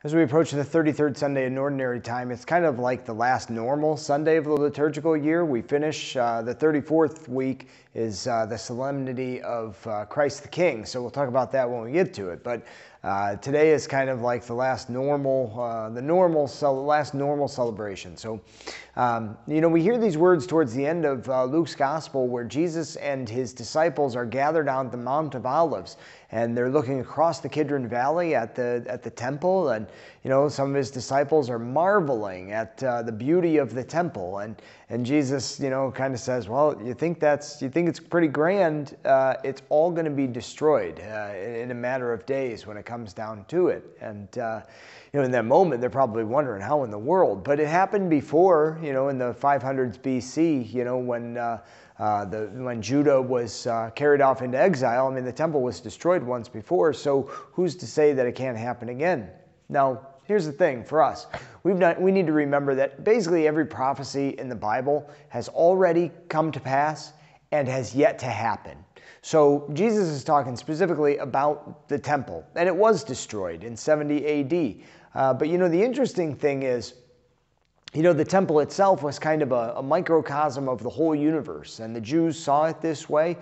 As we approach the 33rd Sunday in Ordinary Time, it's kind of like the last normal Sunday of the liturgical year. We finish the 34th week is the Solemnity of Christ the King. So we'll talk about that when we get to it. But today is kind of like the last normal, last normal celebration. So, we hear these words towards the end of Luke's Gospel where Jesus and his disciples are gathered on the Mount of Olives. And they're looking across the Kidron Valley at the temple, and some of his disciples are marveling at the beauty of the temple. And Jesus, kind of says, "Well, you think it's pretty grand? It's all going to be destroyed in a matter of days when it comes down to it." And in that moment, they're probably wondering how in the world. But it happened before, in the 500s BC, when Judah was carried off into exile. I mean, the temple was destroyed once before, so who's to say that it can't happen again? Now, here's the thing for us. We need to remember that basically every prophecy in the Bible has already come to pass and has yet to happen. So Jesus is talking specifically about the temple, and it was destroyed in 70 AD. But the interesting thing is, the temple itself was kind of a microcosm of the whole universe, and the Jews saw it this way.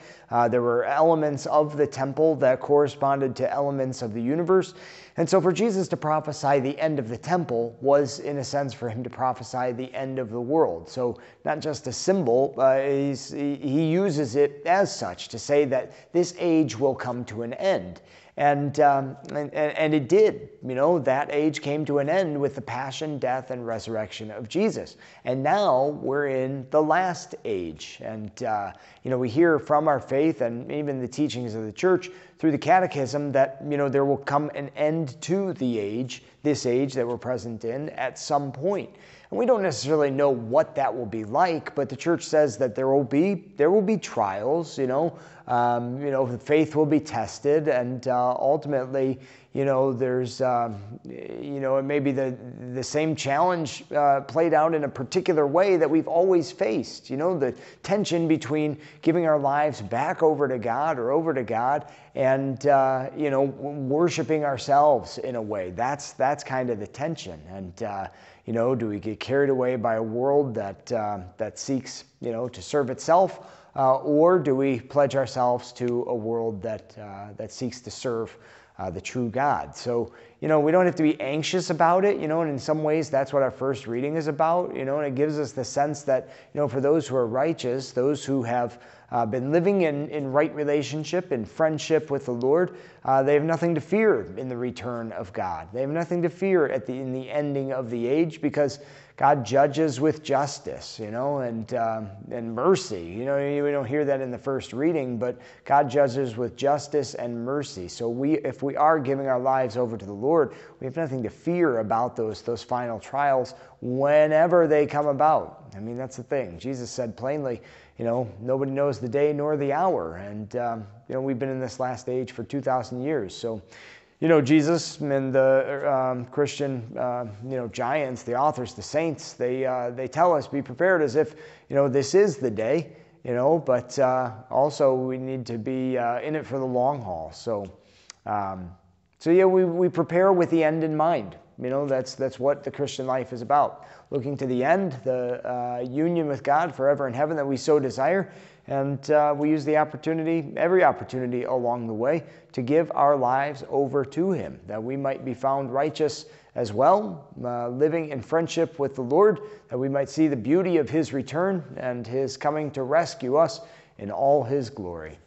There were elements of the temple that corresponded to elements of the universe. And so for Jesus to prophesy the end of the temple was, in a sense, for him to prophesy the end of the world. So not just a symbol, he uses it as such to say that this age will come to an end. And it did. That age came to an end with the passion, death, and resurrection of Jesus. And now we're in the last age. And, we hear from our faith and even the teachings of the church through the catechism that, there will come an end to this age that we're present in at some point. And we don't necessarily know what that will be like, but the church says that there will be trials, the faith will be tested, and ultimately, there's, it may be the same challenge played out in a particular way that we've always faced, the tension between giving our lives back over to God and, worshiping ourselves in a way. That's kind of the tension. And, do we get carried away by a world that seeks, to serve itself, or do we pledge ourselves to a world that seeks to serve the true God? So, we don't have to be anxious about it, and in some ways that's what our first reading is about, and it gives us the sense that, for those who are righteous, those who have been living in right relationship, in friendship with the Lord, they have nothing to fear in the return of God. They have nothing to fear in the ending of the age, because God judges with justice, and mercy. We don't hear that in the first reading, but God judges with justice and mercy. So if we are giving our lives over to the Lord, we have nothing to fear about those final trials whenever they come about. I mean, that's the thing. Jesus said plainly, nobody knows the day nor the hour. And, we've been in this last age for 2,000 years. So, Jesus and the Christian, giants, the authors, the saints, they tell us, be prepared as if, this is the day, but also we need to be in it for the long haul. So we prepare with the end in mind. That's what the Christian life is about. Looking to the end, the union with God forever in heaven that we so desire. And we use every opportunity along the way to give our lives over to Him, that we might be found righteous as well, living in friendship with the Lord, that we might see the beauty of His return and His coming to rescue us in all His glory.